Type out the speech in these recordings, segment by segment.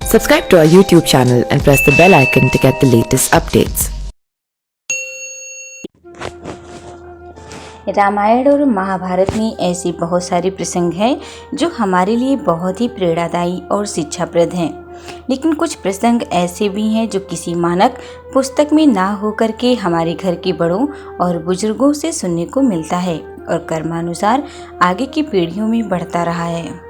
Subscribe to our YouTube channel and press the bell icon to get the latest updates. Ramayan और महाभारत में ऐसे बहुत सारे प्रसंग हैं जो हमारे लिए बहुत ही प्रेरणादायी और शिक्षाप्रद हैं। लेकिन कुछ प्रसंग ऐसे भी हैं जो किसी मानक पुस्तक में ना होकर के हमारे घर के बड़ों और बुजुर्गों से सुनने को मिलता है और कर्मानुसार आगे की पीढ़ियों में बढ़ता रहा है।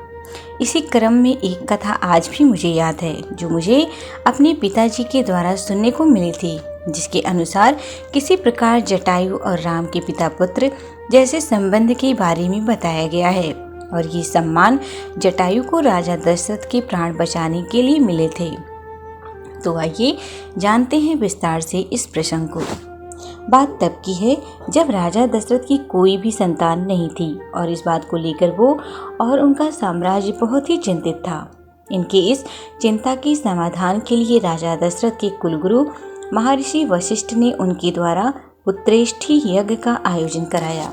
इसी क्रम में एक कथा आज भी मुझे याद है जो मुझे अपने पिताजी के द्वारा सुनने को मिली थी, जिसके अनुसार किसी प्रकार जटायु और राम के पिता पुत्र जैसे संबंध के बारे में बताया गया है और ये सम्मान जटायु को राजा दशरथ के प्राण बचाने के लिए मिले थे। तो आइए जानते हैं विस्तार से इस प्रसंग को। बात तब की है जब राजा दशरथ की कोई भी संतान नहीं थी और इस बात को लेकर वो और उनका साम्राज्य बहुत ही चिंतित था। इनके इस चिंता के समाधान के लिए राजा दशरथ के कुलगुरु महर्षि वशिष्ठ ने उनके द्वारा पुत्रेष्ठी यज्ञ का आयोजन कराया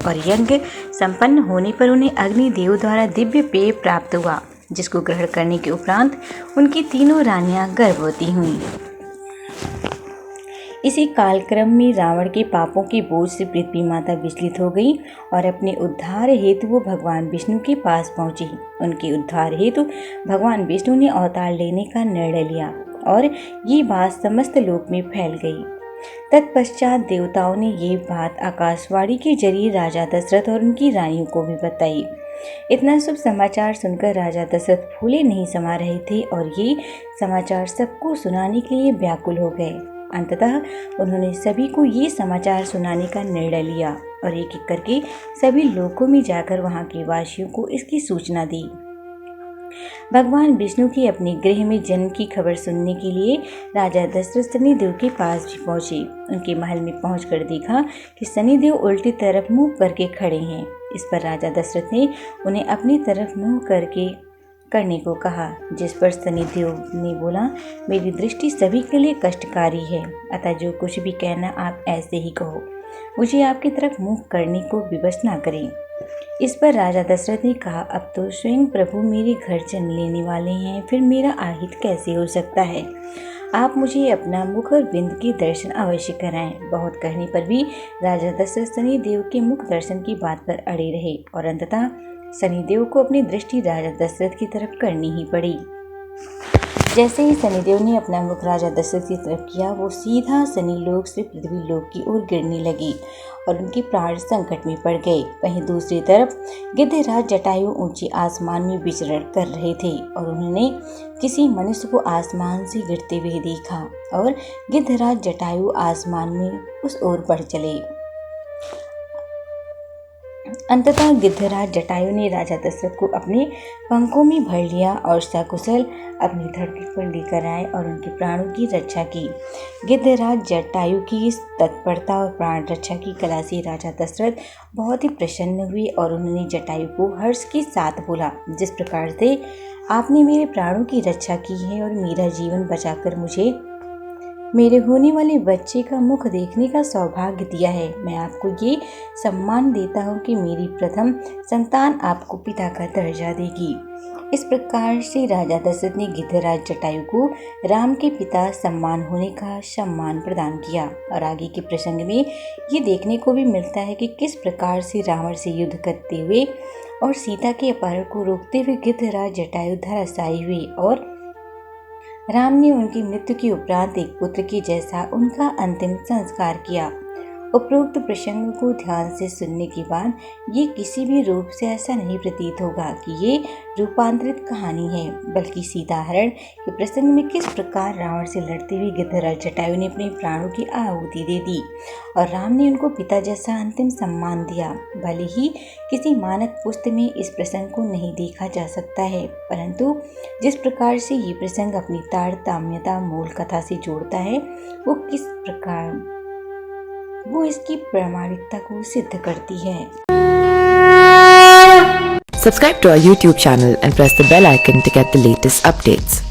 और यज्ञ संपन्न होने पर उन्हें अग्निदेव द्वारा दिव्य पेय प्राप्त हुआ, जिसको ग्रहण करने के उपरांत उनकी तीनों रानियां गर्भवती हुईं। इसी कालक्रम में रावण के पापों के बोझ से पृथ्वी माता विचलित हो गई और अपने उद्धार हेतु वो भगवान विष्णु के पास पहुंची। उनके उद्धार हेतु भगवान विष्णु ने अवतार लेने का निर्णय लिया और ये बात समस्त लोक में फैल गई। तत्पश्चात देवताओं ने ये बात आकाशवाणी के जरिए राजा दशरथ और उनकी रानियों को भी बताई। इतना शुभ समाचार सुनकर राजा दशरथ फूले नहीं समा रहे थे और ये समाचार सबको सुनाने के लिए व्याकुल हो गए। अंततः उन्होंने सभी को ये समाचार सुनाने का निर्णय लिया और एक एक करके सभी लोकों में जाकर वहां के वासियों को इसकी सूचना दी। भगवान विष्णु के अपने गृह में जन्म की खबर सुनने के लिए राजा दशरथ शनिदेव के पास भी पहुंचे। उनके महल में पहुंचकर देखा कि शनिदेव उल्टी तरफ मुंह करके खड़े हैं। इस पर राजा दशरथ ने उन्हें अपनी तरफ मुंह करने को कहा, जिस पर शनिदेव ने बोला, मेरी दृष्टि सभी के लिए कष्टकारी है, अतः जो कुछ भी कहना आप ऐसे ही कहो, मुझे आपकी तरफ मुंह करने को विवश ना करें। इस पर राजा दशरथ ने कहा, अब तो स्वयं प्रभु मेरे घर जन्म लेने वाले हैं, फिर मेरा आहित कैसे हो सकता है। आप मुझे अपना मुख और बिंद के दर्शन अवश्य कराएं। बहुत कहने पर भी राजा दशरथ शनिदेव के मुख दर्शन की बात पर अड़े रहे और अंततः शनिदेव को अपनी दृष्टि राजा दशरथ की तरफ करनी ही पड़ी। जैसे ही शनिदेव ने अपना मुख राजा दशरथ की तरफ किया, वो सीधा शनि लोक से पृथ्वी लोक की ओर गिरने लगी और उनके प्राण संकट में पड़ गए। वहीं दूसरी तरफ गिद्धराज जटायु ऊंचे आसमान में विचरण कर रहे थे और उन्होंने किसी मनुष्य को आसमान से गिरते हुए देखा और गिद्धराज जटायु आसमान में उस ओर बढ़ चले। अंततः गिद्धराज जटायु ने राजा दशरथ को अपने पंखों में भर लिया और सकुशल अपनी धरती पर लेकर आए और उनके प्राणों की रक्षा की। गिद्धराज जटायु की इस तत्परता और प्राण रक्षा की कला से राजा दशरथ बहुत ही प्रसन्न हुए और उन्होंने जटायु को हर्ष के साथ बोला, जिस प्रकार से आपने मेरे प्राणों की रक्षा की है और मेरा जीवन बचाकर मुझे मेरे होने वाले बच्चे का मुख देखने का सौभाग्य दिया है, मैं आपको ये सम्मान देता हूँ कि मेरी प्रथम संतान आपको पिता का दर्जा देगी। इस प्रकार से राजा दशरथ ने गिद्धराज जटायु को राम के पिता सम्मान होने का सम्मान प्रदान किया। और आगे के प्रसंग में ये देखने को भी मिलता है कि किस प्रकार से रावण से युद्ध करते हुए और सीता के अपहरण को रोकते हुए गिद्धराज जटायु धराशायी हुए और राम ने उनकी मृत्यु के उपरांत एक पुत्र के जैसा उनका अंतिम संस्कार किया। उपरोक्त प्रसंग को ध्यान से सुनने के बाद ये किसी भी रूप से ऐसा नहीं प्रतीत होगा कि ये रूपांतरित कहानी है, बल्कि सीता हरण के प्रसंग में किस प्रकार रावण से लड़ते हुए गिद्धराज जटायु ने अपने प्राणों की आहुति दे दी और राम ने उनको पिता जैसा अंतिम सम्मान दिया। भले ही किसी मानक पुस्तक में इस प्रसंग को नहीं देखा जा सकता है, परंतु जिस प्रकार से ये प्रसंग अपनी तारतम्यता मूल कथा से जोड़ता है, वो इसकी प्रामाणिकता को सिद्ध करती है। Subscribe to our YouTube channel and press the bell icon to get the latest updates.